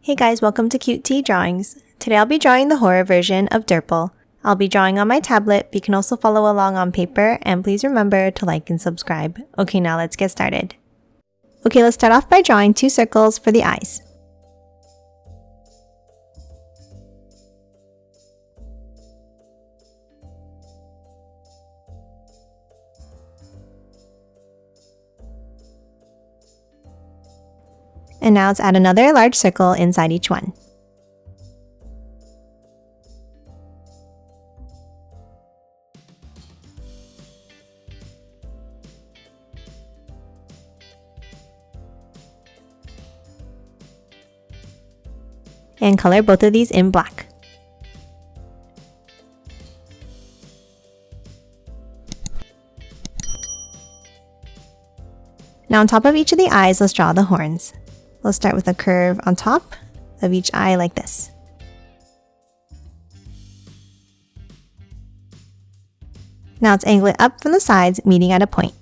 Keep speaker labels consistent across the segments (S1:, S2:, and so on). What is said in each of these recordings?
S1: Hey guys, welcome to Cute Tea Drawings. Today I'll be drawing the horror version of Durple. I'll be drawing on my tablet, but you can also follow along on paper, and please remember to like and subscribe. Okay, now let's get started. Okay, let's start off by drawing 2 circles for the eyes. And now let's add another large circle inside each one. And color both of these in black. Now on top of each of the eyes, let's draw the horns. Let's start with a curve on top of each eye like this. Now let's angle it up from the sides, meeting at a point.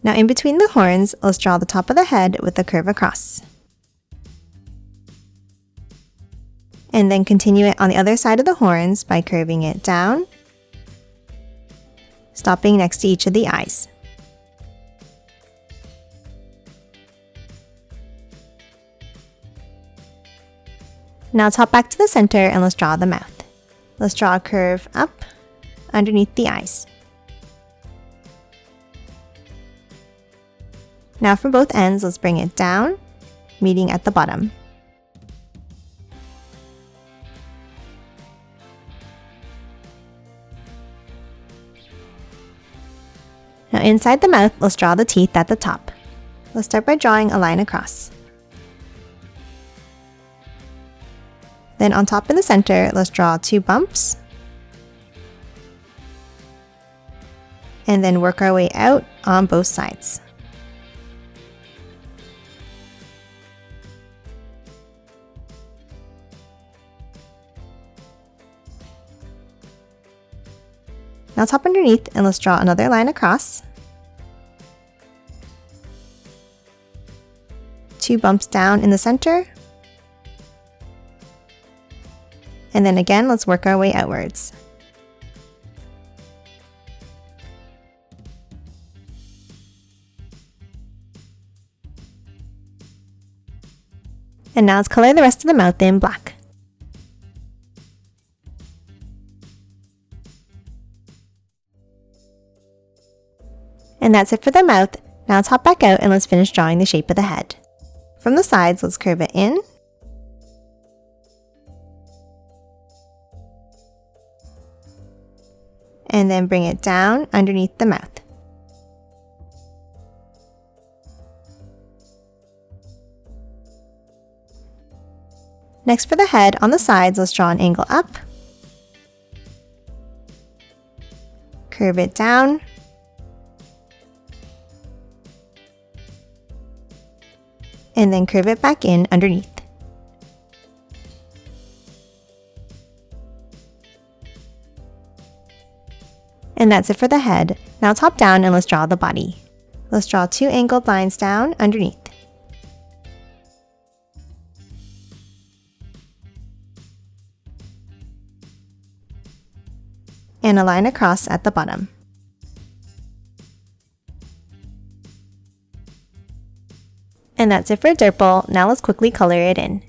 S1: Now in between the horns, let's draw the top of the head with a curve across. And then continue it on the other side of the horns by curving it down, stopping next to each of the eyes. Now let's hop back to the center and let's draw the mouth. Let's draw a curve up underneath the eyes. Now from both ends, let's bring it down, meeting at the bottom. Now inside the mouth, let's draw the teeth at the top. Let's start by drawing a line across. Then on top in the center, let's draw 2 bumps. And then work our way out on both sides. Now let's hop underneath and let's draw another line across. 2 bumps down in the center. And then again, let's work our way outwards. And now let's color the rest of the mouth in black. And that's it for the mouth. Now let's hop back out and let's finish drawing the shape of the head. From the sides, let's curve it in. And then bring it down underneath the mouth. Next for the head, on the sides, let's draw an angle up. Curve it down. And then curve it back in underneath. And that's it for the head. Now let's hop down and let's draw the body. Let's draw 2 angled lines down underneath. And a line across at the bottom. And that's it for Durple. Now let's quickly color it in.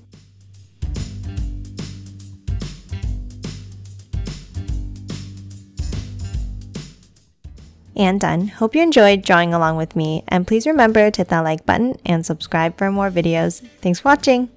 S1: And done. Hope you enjoyed drawing along with me, and please remember to hit that like button and subscribe for more videos. Thanks for watching!